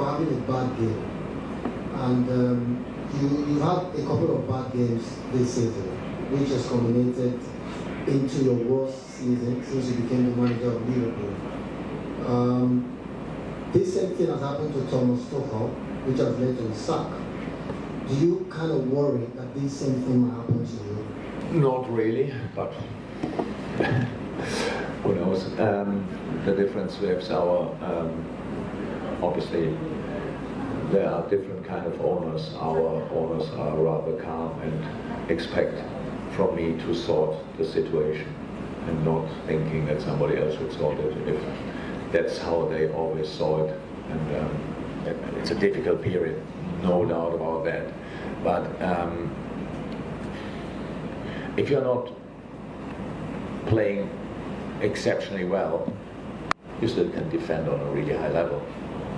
for having a bad game, and you had a couple of bad games this season, which has culminated into your worst season since you became the manager of Liverpool. This same thing has happened to Thomas Tuchel, which has led to his sack. Do you kind of worry that this same thing might happen to you? Not really, but who knows? The difference with our obviously there are different kind of owners. Our owners are rather calm and expect from me to sort the situation and not thinking that somebody else would sort it. If that's how they always saw it, and it's a difficult period, no doubt about that. But if you're not playing exceptionally well, you still can defend on a really high level.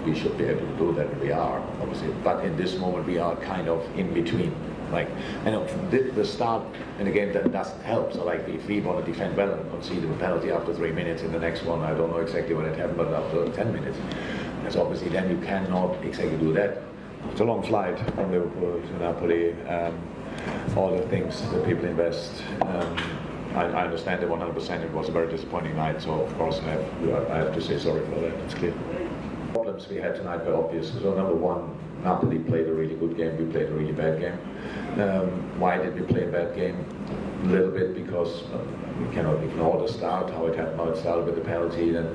We should be able to do that, and we are, obviously. But in this moment, we are kind of in between. Like, I know the start in the game that doesn't help. So, like, if we want to defend well and concede a penalty after 3 minutes, in the next one, I don't know exactly when it happened, but after 10 minutes, that's obviously then you cannot exactly do that. It's a long flight from Liverpool to Napoli. All the things that people invest. I understand that 100%. It was a very disappointing night, so of course I have to say sorry for that. It's clear. Problems we had tonight were obvious. So number one, Napoli played a really good game. We played a really bad game. Why did we play a bad game? A little bit because we cannot ignore the start. How it happened. How it started with the penalty, then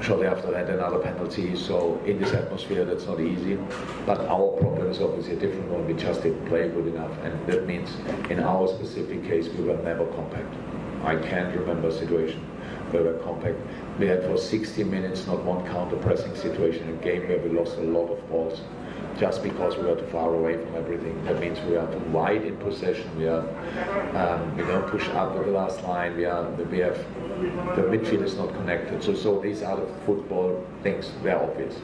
shortly after that another penalty. So in this atmosphere, that's not easy. But our problem is obviously a different one. We just didn't play good enough, and that means in our specific case we were never compact. I can't remember a situation where we were compact. We had for 60 minutes not one counter-pressing situation in a game where we lost a lot of balls just because we were too far away from everything. That means we are too wide in possession. We don't push up at the last line. The midfield is not connected. So these are the football things. They're obvious.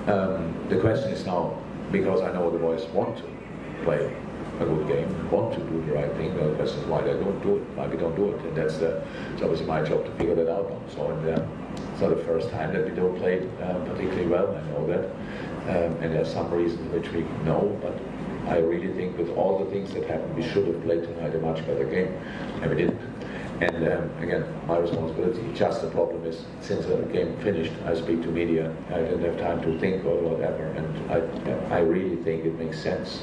The question is now, because I know the boys want to play a good game, want to do the right thing. The question is why they don't do it, why we don't do it, and it's obviously my job to figure that out now. So it's not the first time that we don't play particularly well. I know that, and there's some reasons which we know, but I really think with all the things that happened, we should have played tonight a much better game, and we didn't. And again, my responsibility. Just the problem is, since the game finished, I speak to media. I didn't have time to think or whatever, and I really think it makes sense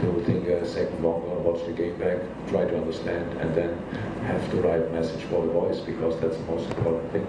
to think a second longer, watch the game back, try to understand, and then have the right message for the boys, because that's the most important thing.